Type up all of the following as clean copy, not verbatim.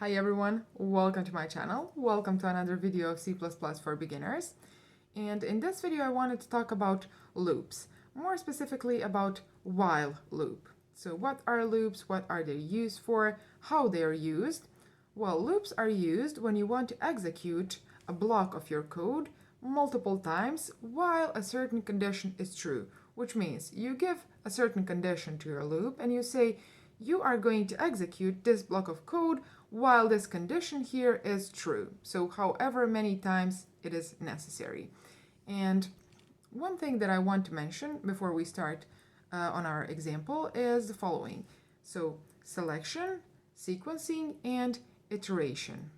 Hi everyone, welcome to my channel. Welcome to another video of C++ for beginners. And in this video I wanted to talk about loops, more specifically about while loop. So what are loops, what are they used for, how they are used? Well, loops are used when you want to execute a block of your code multiple times while a certain condition is true, which means you give a certain condition to your loop and you say you are going to execute this block of code while this condition here is true. So however many times it is necessary. And one thing that I want to mention before we start on our example is the following. So selection, sequencing, and iteration.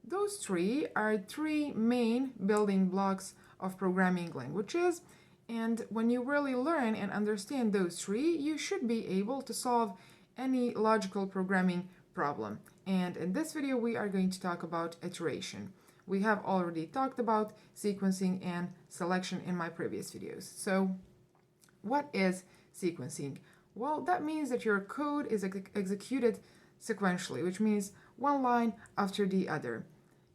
Those three are three main building blocks of programming languages. And when you really learn and understand those three, you should be able to solve any logical programming problem. And in this video, we are going to talk about iteration. We have already talked about sequencing and selection in my previous videos. So what is sequencing? Well, that means that your code is executed sequentially, which means one line after the other.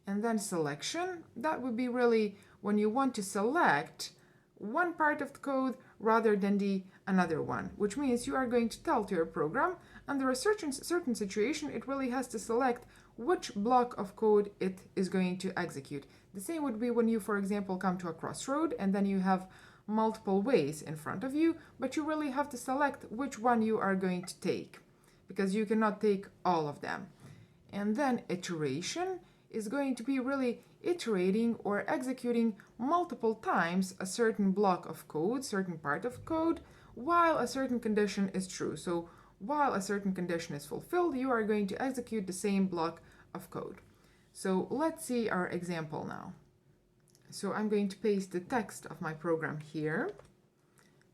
And then selection, that would be really when you want to select one part of the code rather than the another one, which means you are going to tell to your program under a certain situation it really has to select which block of code it is going to execute. The same would be when you, for example, come to a crossroad and then you have multiple ways in front of you, but you really have to select which one you are going to take because you cannot take all of them. And then iteration is going to be really iterating or executing multiple times a certain block of code, certain part of code, while a certain condition is true. So while a certain condition is fulfilled, you are going to execute the same block of code. So let's see our example now. So I'm going to paste the text of my program here.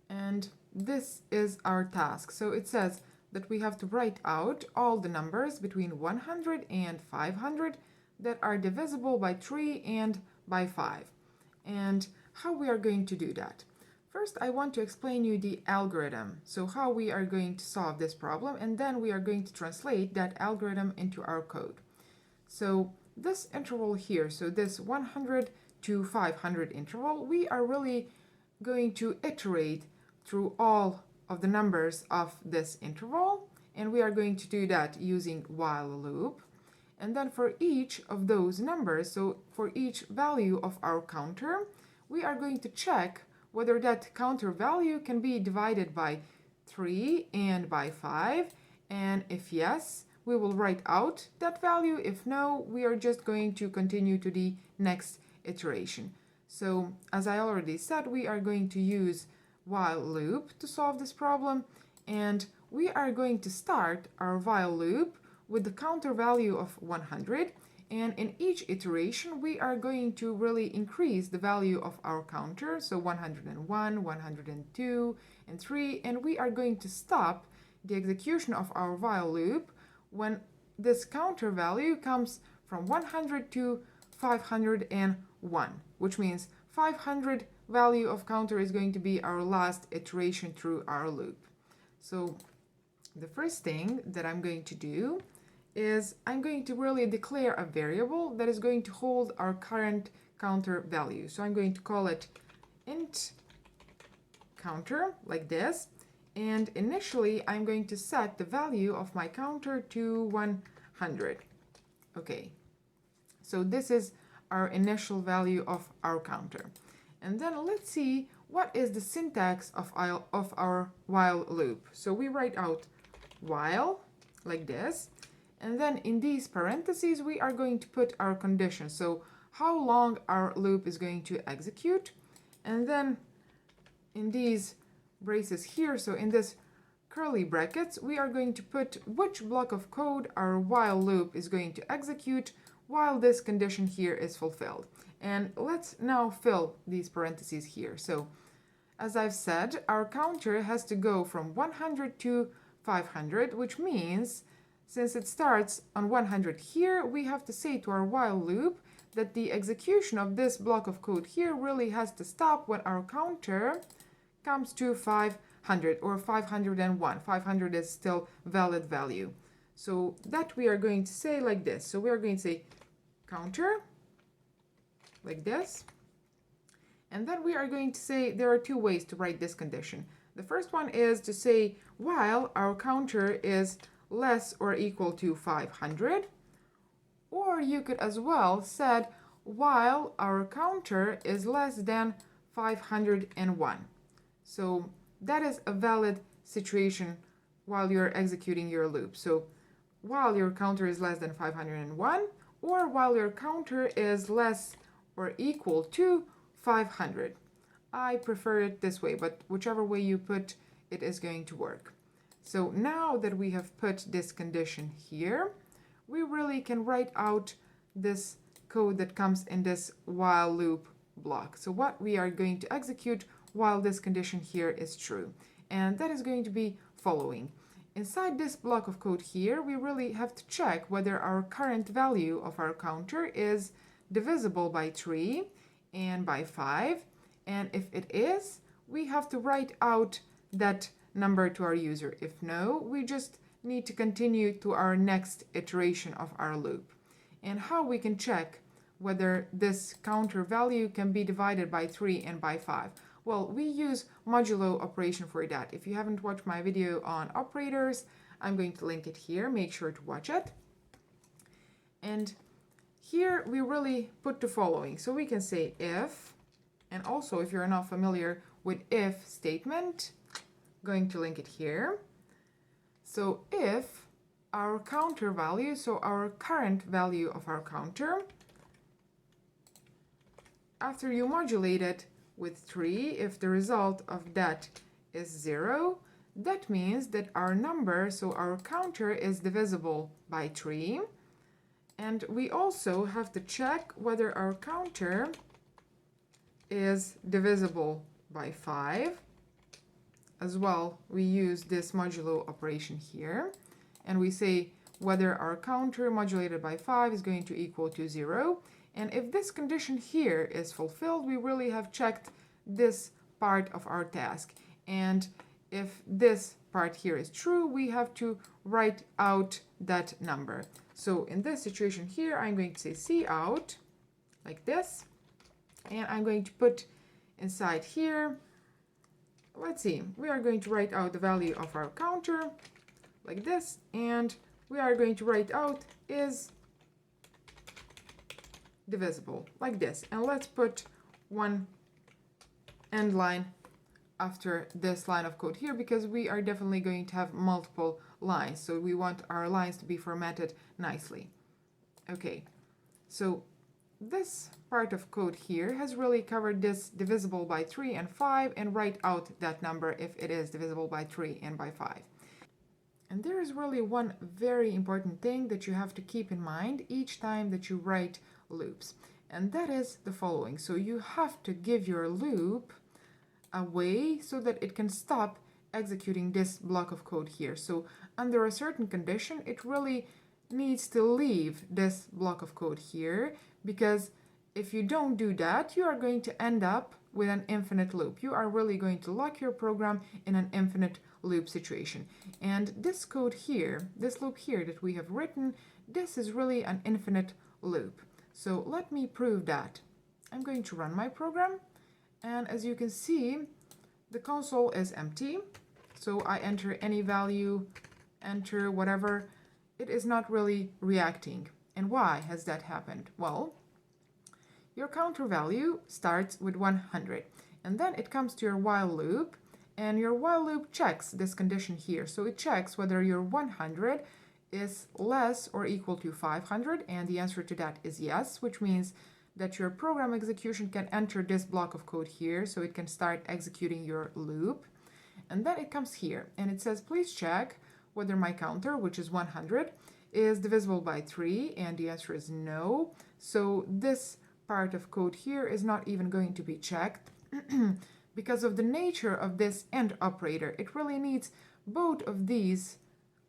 And this is our task. So it says that we have to write out all the numbers between 100 and 500 that are divisible by 3 and by 5. And how we are going to do that. First, I want to explain you the algorithm, so how we are going to solve this problem, and then we are going to translate that algorithm into our code. So this interval here, so this 100 to 500 interval, we are really going to iterate through all of the numbers of this interval, and we are going to do that using while loop. And then for each of those numbers, so for each value of our counter, we are going to check whether that counter value can be divided by 3 and by 5. And if yes, we will write out that value. If no, we are just going to continue to the next iteration. So as I already said, we are going to use while loop to solve this problem. And we are going to start our while loop with the counter value of 100, and in each iteration we are going to really increase the value of our counter, so 101, 102, and 3, and we are going to stop the execution of our while loop when this counter value comes from 100 to 501, which means 500 value of counter is going to be our last iteration through our loop. So the first thing that I'm going to do is I'm going to really declare a variable that is going to hold our current counter value. So I'm going to call it int counter like this. And initially I'm going to set the value of my counter to 100. Okay, so this is our initial value of our counter. And then let's see what is the syntax of our while loop. So we write out while like this. And then in these parentheses, we are going to put our condition. So how long our loop is going to execute. And then in these braces here, so in this curly brackets, we are going to put which block of code our while loop is going to execute while this condition here is fulfilled. And let's now fill these parentheses here. So as I've said, our counter has to go from 100 to 500, which means since it starts on 100 here, we have to say to our while loop that the execution of this block of code here really has to stop when our counter comes to 500 or 501. 500 is still valid value. So that we are going to say like this. So we are going to say counter like this. And then we are going to say there are two ways to write this condition. The first one is to say while our counter is less or equal to 500, or you could as well said while our counter is less than 501. So that is a valid situation while you're executing your loop. So while your counter is less than 501, or while your counter is less or equal to 500. I prefer it this way, but whichever way you put it is going to work. So now that we have put this condition here, we really can write out this code that comes in this while loop block. So what we are going to execute while this condition here is true. And that is going to be following. Inside this block of code here, we really have to check whether our current value of our counter is divisible by 3 and by 5. And if it is, we have to write out that number to our user. If no, we just need to continue to our next iteration of our loop. And how we can check whether this counter value can be divided by 3 and by 5. Well, we use modulo operation for that. If you haven't watched my video on operators, I'm going to link it here. Make sure to watch it. And here we really put the following. So we can say if, and also if you're not familiar with if statement, going to link it here. So if our counter value, so our current value of our counter, after you modulate it with 3, if the result of that is 0, that means that our number, so our counter, is divisible by 3. And we also have to check whether our counter is divisible by 5. As well, we use this modulo operation here. And we say whether our counter modulated by 5 is going to equal to 0. And if this condition here is fulfilled, we really have checked this part of our task. And if this part here is true, we have to write out that number. So in this situation here, I'm going to say cout like this. And I'm going to put inside here, let's see, we are going to write out the value of our counter like this. And we are going to write out is divisible like this. And let's put one end line after this line of code here, because we are definitely going to have multiple lines. So we want our lines to be formatted nicely. Okay, so this part of code here has really covered this divisible by 3 and 5 and write out that number if it is divisible by 3 and by 5. And there is really one very important thing that you have to keep in mind each time that you write loops, and that is the following. So you have to give your loop a way so that it can stop executing this block of code here. So under a certain condition, it really needs to leave this block of code here, because if you don't do that, you are going to end up with an infinite loop. You are really going to lock your program in an infinite loop situation. And this code here, this loop here that we have written, this is really an infinite loop. So let me prove that. I'm going to run my program, and as you can see, the console is empty. So I enter any value, enter whatever, it is not really reacting. And why has that happened? Well, your counter value starts with 100, and then it comes to your while loop, and your while loop checks this condition here. So it checks whether your 100 is less or equal to 500, and the answer to that is yes, which means that your program execution can enter this block of code here, so it can start executing your loop. And then it comes here, and it says, please check whether my counter, which is 100, is divisible by 3, and the answer is no. So this part of code here is not even going to be checked because of the nature of this AND operator. It really needs both of these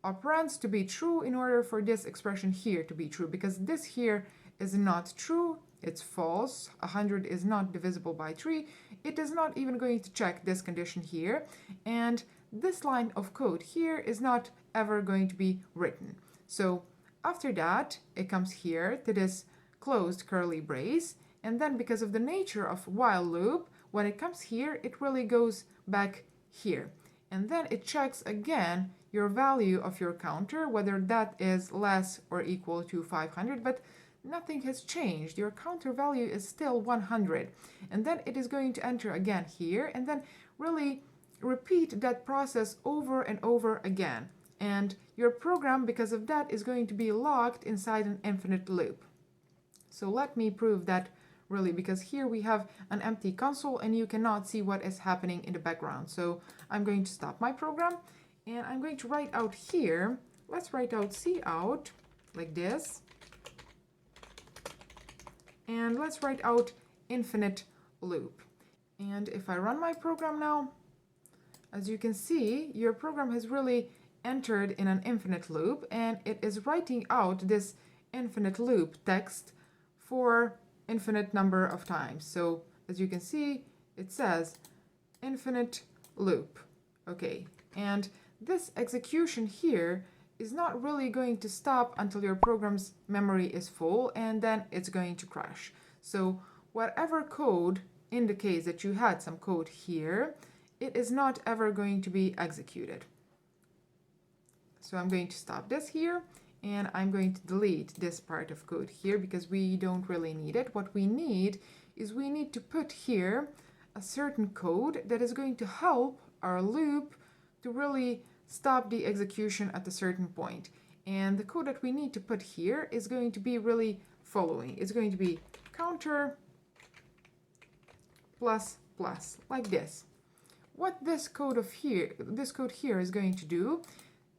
operands to be true in order for this expression here to be true, because this here is not true, it's false. 100 is not divisible by 3. It is not even going to check this condition here, and this line of code here is not ever going to be written. So after that, it comes here to this closed curly brace, and then because of the nature of while loop, when it comes here, it really goes back here. And then it checks again your value of your counter, whether that is less or equal to 500, but nothing has changed. Your counter value is still 100. And then it is going to enter again here, and then really repeat that process over and over again. And your program, because of that, is going to be locked inside an infinite loop. So let me prove that really, because here we have an empty console and you cannot see what is happening in the background. So I'm going to stop my program and I'm going to write out here, let's write out cout like this. And let's write out infinite loop. And if I run my program now, as you can see, your program has really entered in an infinite loop, and it is writing out this infinite loop text for infinite number of times. So as you can see, it says infinite loop. Okay, and this execution here is not really going to stop until your program's memory is full, and then it's going to crash. So whatever code indicates that you had some code here, it is not ever going to be executed. So I'm going to stop this here, and I'm going to delete this part of code here because we don't really need it. What we need is we need to put here a certain code that is going to help our loop to really stop the execution at a certain point. And the code that we need to put here is going to be really following. It's going to be counter plus plus, like this. What this code here is going to do,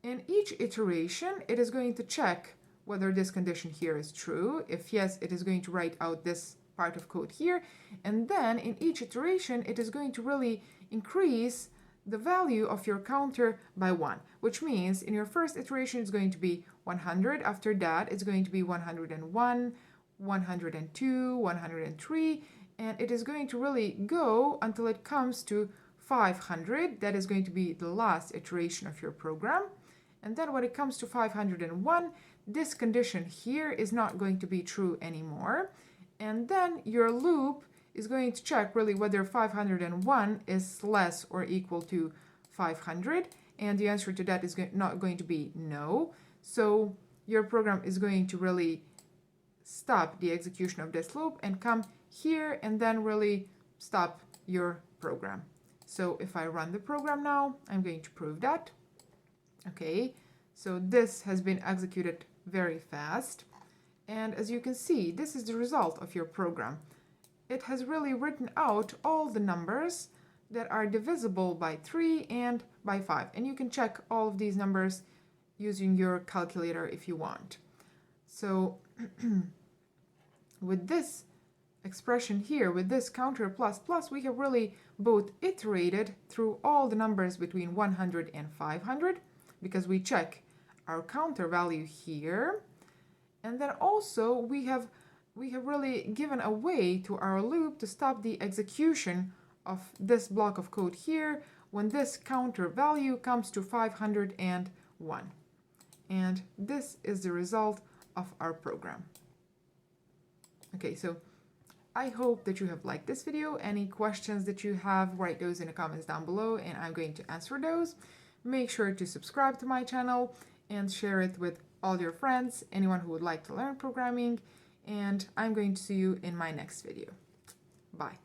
in each iteration, it is going to check whether this condition here is true. If yes, it is going to write out this part of code here. And then in each iteration, it is going to really increase the value of your counter by 1, which means in your first iteration, it's going to be 100. After that, it's going to be 101, 102, 103, and it is going to really go until it comes to 500. That is going to be the last iteration of your program. And then when it comes to 501, this condition here is not going to be true anymore. And then your loop is going to check really whether 501 is less or equal to 500. And the answer to that is not going to be no. So your program is going to really stop the execution of this loop and come here and then really stop your program. So if I run the program now, I'm going to prove that. Okay, so this has been executed very fast. And as you can see, this is the result of your program. It has really written out all the numbers that are divisible by 3 and by 5. And you can check all of these numbers using your calculator if you want. So with this expression here, with this counter plus plus, we have really both iterated through all the numbers between 100 and 500 because we check our counter value here. And then also we have really given a way to our loop to stop the execution of this block of code here when this counter value comes to 501. And this is the result of our program. Okay, so I hope that you have liked this video. Any questions that you have, write those in the comments down below and I'm going to answer those. Make sure to subscribe to my channel and share it with all your friends, anyone who would like to learn programming, and I'm going to see you in my next video. Bye.